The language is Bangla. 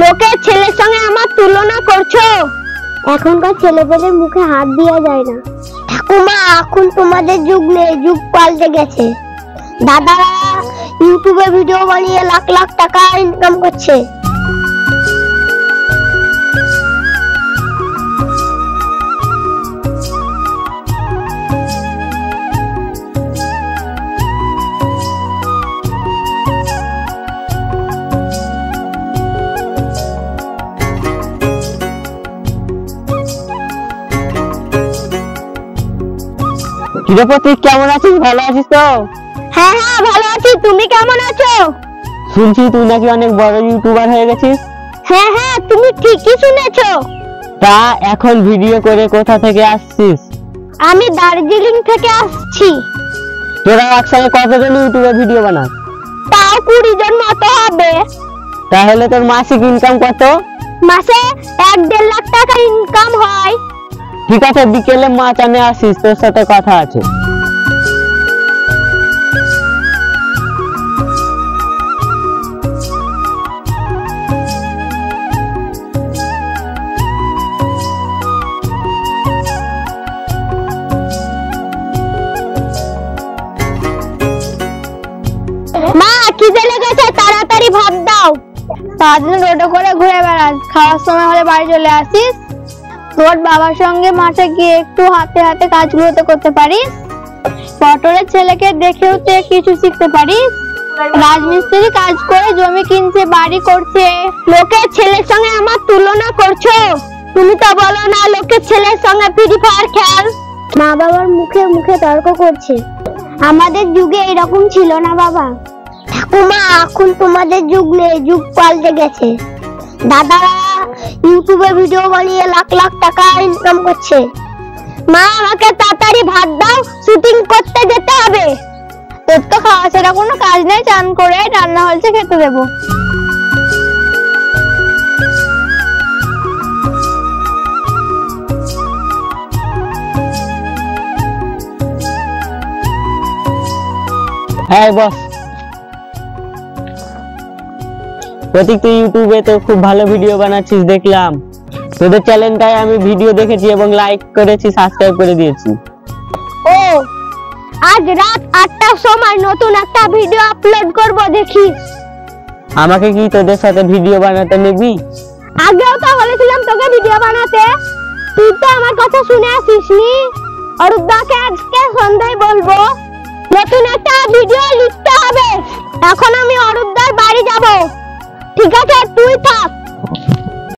লোকের ছেলের সঙ্গে আমার তুলনা করছো? এখনকার ছেলেপেলের মুখে হাত দেওয়া যায় না। ঠাকুমা, এখন তোমাদের যুগ নেই, যুগ পাল্টে গেছে। দাদারা ইউটিউবে ভিডিও বানিয়ে লাখ লাখ টাকা ইনকাম করছে। প্রতীক, কেমন আছিস? ভালো আছিস তো? হ্যাঁ হ্যাঁ, ভালো আছি। তুমি কেমন আছো? শুনছি তুই নাকি অনেক বড় ইউটিউবার হয়ে গেছিস। হ্যাঁ হ্যাঁ, তুমি ঠিকই শুনেছো। তা এখন ভিডিও করে কোথা থেকে আসছিস? আমি দার্জিলিং থেকে আসছি। তোরা একসঙ্গে কতজন ইউটিউবে ভিডিও বানাস? তাও 20 জন মতো হবে। তাহলে তোর মাসিক ইনকাম কত? মাসে 1-1.5 লাখ টাকা ইনকাম হয়। ঠিক আছে, বিকেলে মাছ আনে আসিস, তোর সাথে কথা আছে। মা, খিদে লেগেছে, তাড়াতাড়ি ভাত দাও। সারাদিন রোডে করে ঘুরে বেড়াস, খাওয়ার সময় হলে বাড়ি চলে আসিস। তোর বাবার সঙ্গে মাঠে গিয়ে একটু হাতে হাতে কাজগুলো তো করতে পারিস। পটলের ছেলেকে দেখেও তো কিছু শিখতে পারিস। রাজমিস্ত্রি কাজ করে জমি কিনছে, বাড়ি করছে। লোকের ছেলের সঙ্গে আমার তুলনা করছো? তুমি তো বলো না লোকের ছেলের সঙ্গে ফ্রি ফায়ার খেল। মা বাবার মুখে মুখে তর্ক করছে। আমাদের যুগে এরকম ছিল না বাবা। ঠাকুমা, এখন তোমাদের যুগ নেই, যুগ পাল্টে গেছে। দাদারা ইউটিউবে ভিডিও বানিয়ে লাখ লাখ টাকা ইনকাম করছে। মা, আমাকে তাড়াতাড়ি ভাত দাও, শুটিং করতে যেতে হবে। তোর তো খাওয়া ছাড়া কোনো কাজ নেই, চান করে রান্না হয়েছে, খেতে দেবো। হ্যাঁ বস। প্রতীক, তুই ইউটিউবে তো খুব ভালো ভিডিও বানাচ্ছিস দেখলাম। তোদের চ্যানেলটায় আমি ভিডিও দেখেছি এবং লাইক করেছি, সাবস্ক্রাইব করে দিয়েছি। ও, আজ রাত 8টার সময় নতুন একটা ভিডিও আপলোড করব, দেখিস। আমাকে কি তোদের সাথে ভিডিও বানাতে নিবি? আগেও তো বলেছিলাম তোকে ভিডিও বানাতে, তুই তো আমার কথা শুনে আসিসনি। অরুদ্দাকে আজকে সন্ধ্যায় বলবো নতুন একটা ভিডিও লিখতে হবে। এখন আমি অরুদ্দার বাড়ি যাব। ঠিক আছে, তুই থাক।